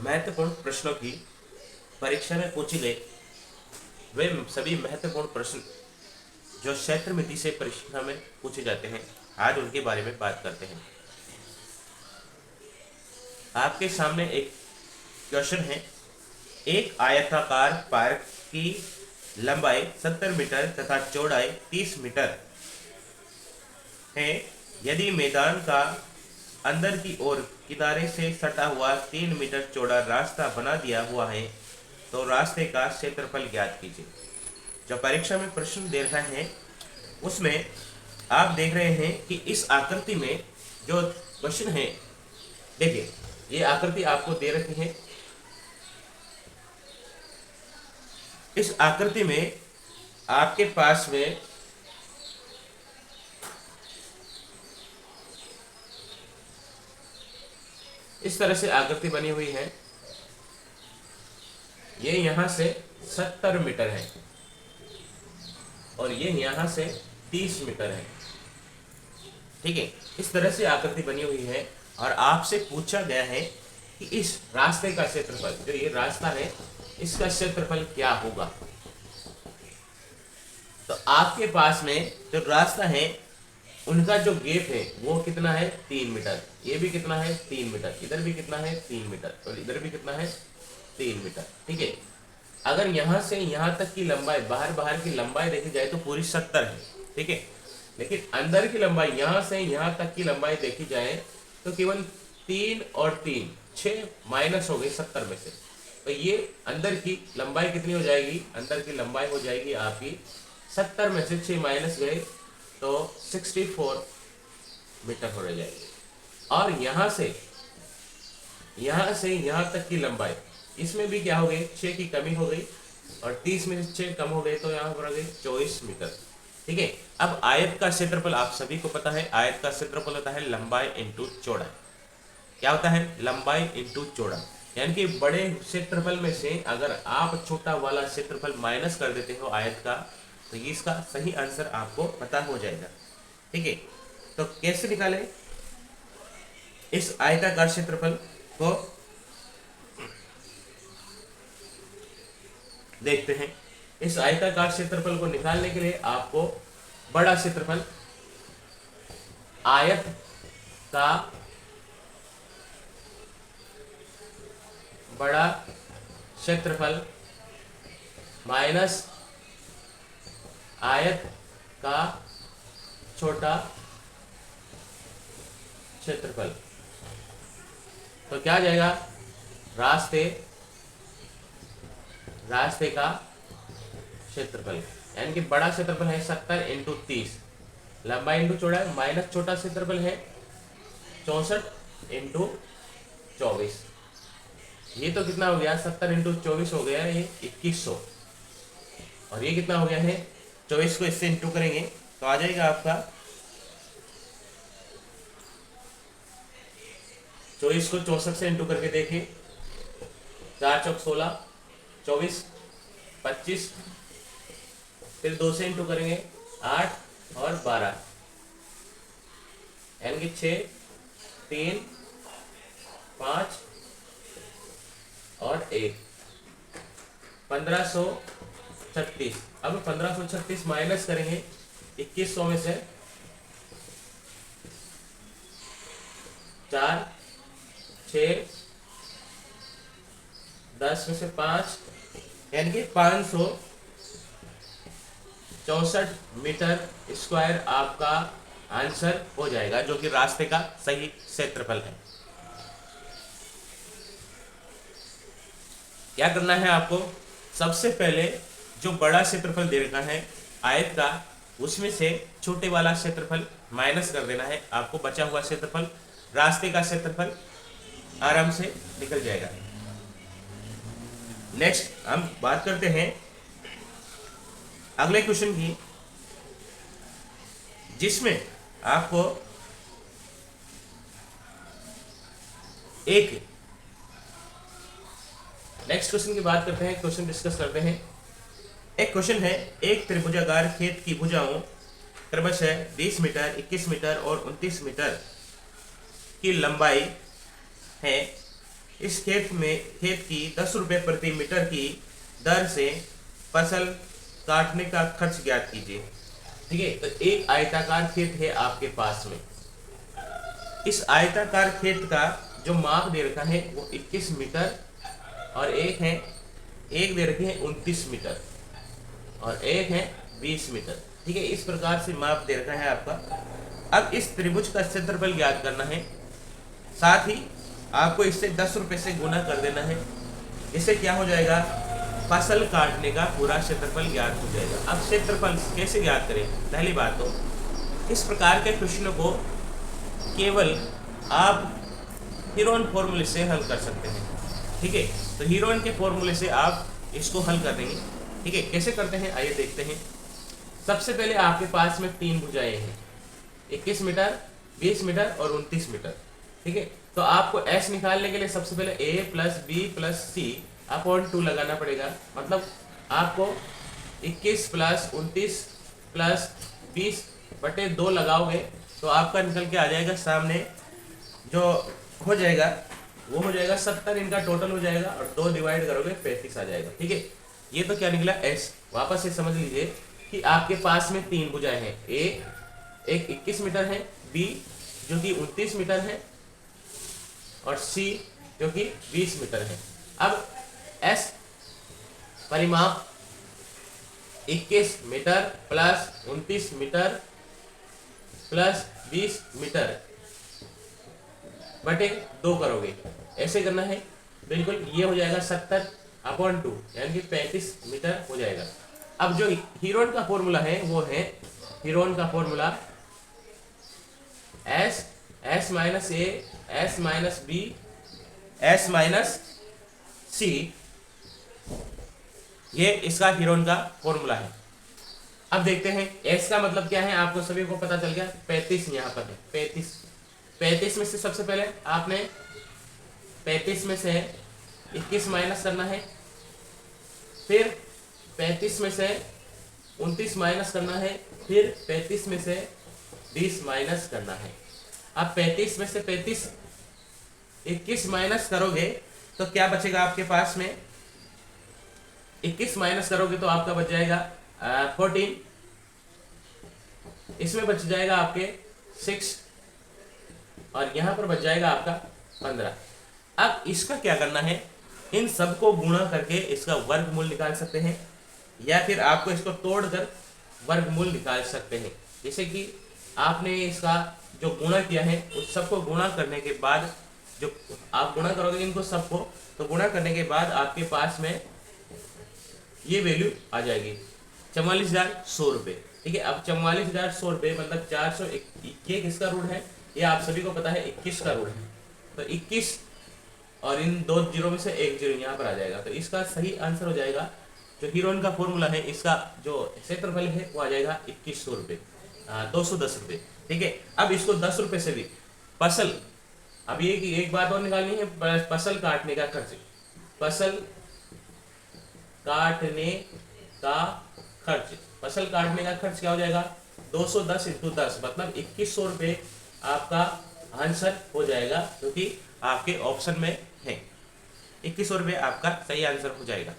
महत्वपूर्ण प्रश्नों की परीक्षा में पूछे गए वे सभी महत्वपूर्ण प्रश्न जो क्षेत्र मिति से परीक्षा में पूछे जाते हैं, आज उनके बारे में बात करते हैं। आपके सामने एक क्वेश्चन है। एक आयताकार पार्क की लंबाई 70 मीटर तथा चौड़ाई 30 मीटर है। यदि मैदान का अंदर की ओर किनारे से सटा हुआ 3 मीटर चौड़ा रास्ता बना दिया हुआ है तो रास्ते का क्षेत्रफल ज्ञात कीजिए। जो परीक्षा में प्रश्न दे रहा है उसमें आप देख रहे हैं कि इस आकृति में जो क्वेश्चन है, देखिए ये आकृति आपको दे रखी है। इस आकृति में आपके पास में इस तरह से आकृति बनी हुई है। ये यहां से 70 मीटर है और ये यहां से 30 मीटर है। ठीक है, इस तरह से आकृति बनी हुई है और आपसे पूछा गया है कि इस रास्ते का क्षेत्रफल, जो ये रास्ता है, इसका क्षेत्रफल क्या होगा। तो आपके पास में जो रास्ता है उनका जो गेप है वो कितना है, 3 मीटर। ये भी कितना है, 3 मीटर। इधर भी कितना है, 3 मीटर। और इधर भी कितना है, 3 मीटर। ठीक है, अगर यहां से यहां तक की लंबाई, बाहर की लंबाई देखी जाए तो पूरी 70 है। ठीक है, लेकिन अंदर की लंबाई, यहां से यहां तक की लंबाई देखी जाए तो केवल 3 और 3 6 माइनस हो गई 70 में से। तो ये अंदर की लंबाई कितनी हो जाएगी, अंदर की लंबाई हो जाएगी आपकी 70 में से 6 माइनस गए तो 64 मीटर हो जाएगी। और यहां से यहां तक की लंबाई, इसमें भी क्या हो गई, 6 की कमी हो गई और 30 में से 6 कम हो गए तो यहाँ पर आ गई 24 मीटर। ठीक है, अब आयत का क्षेत्रफल आप सभी को पता है। आयत का क्षेत्रफल होता है लंबाई इंटू चौड़ाई। क्या होता है, लंबाई इंटू चौड़ाई। यानी कि बड़े क्षेत्रफल में से अगर आप छोटा वाला क्षेत्रफल माइनस कर देते हो आयत का, तो इसका सही आंसर आपको पता हो जाएगा। ठीक है, तो कैसे निकालें इस आयताकार क्षेत्रफल को, देखते हैं। इस आयताकार क्षेत्रफल को निकालने के लिए आपको बड़ा क्षेत्रफल, आयत का बड़ा क्षेत्रफल माइनस आयत का छोटा क्षेत्रफल, तो क्या आ जाएगा, रास्ते का क्षेत्रफल। यानी कि बड़ा क्षेत्रफल है 70 इंटू 30, लंबाई इंटू चौड़ाई, माइनस छोटा क्षेत्रफल है 64 इंटू 24। ये तो कितना हो गया, 70 इंटू 24 हो गया ये 2100। और ये कितना हो गया है, 24 को इससे इंटू करेंगे तो आ जाएगा आपका, 24 को 64 से इंटू करके देखिए, 4 चौक 16, 24 25, फिर 2 से इंटू करेंगे 8 और 12, यानी कि 6 3 5 और 1, 1536। अब 1536 माइनस करेंगे 2100 में से 4 6 10 में से 5, यानी कि 564 मीटर स्क्वायर आपका आंसर हो जाएगा, जो कि रास्ते का सही क्षेत्रफल है। क्या करना है आपको, सबसे पहले जो बड़ा क्षेत्रफल दे रखा है आयत का, उसमें से छोटे वाला क्षेत्रफल माइनस कर देना है। आपको बचा हुआ क्षेत्रफल, रास्ते का क्षेत्रफल आराम से निकल जाएगा। नेक्स्ट हम बात करते हैं अगले क्वेश्चन की, जिसमें आपको एक, नेक्स्ट क्वेश्चन की बात करते हैं, क्वेश्चन डिस्कस करते हैं। एक क्वेश्चन है, एक त्रिभुजाकार खेत की भुजाओं क्रमशः 20 मीटर, 21 मीटर और 29 मीटर की लंबाई है। इस खेत की 10 रुपये प्रति मीटर की दर से फसल काटने का खर्च ज्ञात कीजिए। ठीक है, तो एक आयताकार खेत है आपके पास में। इस आयताकार खेत का जो माप दे रखा है वो 21 मीटर और एक दे रखी है 29 मीटर और एक है 20 मीटर। ठीक है, इस प्रकार से माप दे रखा है आपका। अब इस त्रिभुज का क्षेत्रफल ज्ञात करना है, साथ ही आपको इससे 10 रुपये से गुना कर देना है। इससे क्या हो जाएगा, फसल काटने का पूरा क्षेत्रफल ज्ञात हो जाएगा। अब क्षेत्रफल कैसे ज्ञात करें? पहली बात तो इस प्रकार के प्रश्नों को केवल आप हीरोन फॉर्मूले से हल कर सकते हैं। ठीक है, तो हीरोन के फॉर्मूले से आप इसको हल कर देंगे। ठीक है, कैसे करते हैं आइए देखते हैं। सबसे पहले आपके पास में 3 भुजाएं हैं, 21 मीटर, 20 मीटर और 29 मीटर। ठीक है, तो आपको S निकालने के लिए सबसे पहले A plus B plus C upon 2 लगाना पड़ेगा। मतलब आपको 21 प्लस 29 प्लस 20 बटे 2 लगाओगे तो आपका निकल के आ जाएगा सामने, जो हो जाएगा वो हो जाएगा 70, इनका टोटल हो जाएगा और 2 डिवाइड करोगे 35 आ जाएगा। ठीक है, ये तो क्या निकला S। वापस से समझ लीजिए कि आपके पास में 3 भुजाएं हैं, एक 21 मीटर है, B जो कि 29 मीटर है और C जो कि 20 मीटर है। अब S परिमाप 21 metre plus 29 metre plus 20 metre बटे 2 करोगे, ऐसे करना है। बिल्कुल ये हो जाएगा 70 अपॉन 2 यानी कि 35 मीटर हो जाएगा। अब जो हीरोन का फॉर्मूला है वो है, हीरोन का formula S minus A S minus B S minus C, ये इसका हीरोन का फॉर्मूला है। अब देखते हैं S का मतलब क्या है, आपको सभी को पता चल गया। 35 यहाँ पर है, 35 में से सबसे पहले आपने 35 में से 21 माइनस करना है, फिर 35 में से 29 माइनस करना है, फिर 35 में से 20 माइनस करना है। अब 35 में से 21 माइनस करोगे तो क्या बचेगा आपके पास में, 21 माइनस करोगे तो आपका बच जाएगा 14, इसमें बच जाएगा आपके 6 और यहां पर बच जाएगा आपका 15। अब इसका क्या करना है, इन सबको गुणा करके इसका वर्गमूल निकाल सकते हैं या फिर आपको इसको तोड़कर वर्गमूल निकाल सकते हैं। जैसे कि आपने इसका जो गुणा किया है उस सबको गुणा करने के बाद, जो आप गुणा करोगे इनको सबको, तो गुणा करने के बाद आपके पास में ये वैल्यू आ जाएगी 44,100 रुपये। ठीक है, अब 44,100 रुपये मतलब 400, ये किसका रूट है, ये आप सभी को पता है 21 का रूट है। तो 21 और इन 2 जीरो में से 1 जीरो यहाँ पर आ जाएगा, तो इसका सही आंसर हो जाएगा। जो हीरोन का फॉर्मूला है इसका जो क्षेत्रफल है वो आ जाएगा 2100 रुपये, 210 रुपये। ठीक है, अब इसको 10 रुपये से भी फसल, अब ये कि एक बात और निकालनी है, फसल काटने का खर्च, फसल काटने का खर्च, फसल काटने का खर्च क्या हो जाएगा 210 इंटू 10 मतलब 2100 रुपये आपका आंसर हो जाएगा, क्योंकि आपके ऑप्शन में है 2100 रुपये आपका सही आंसर हो जाएगा।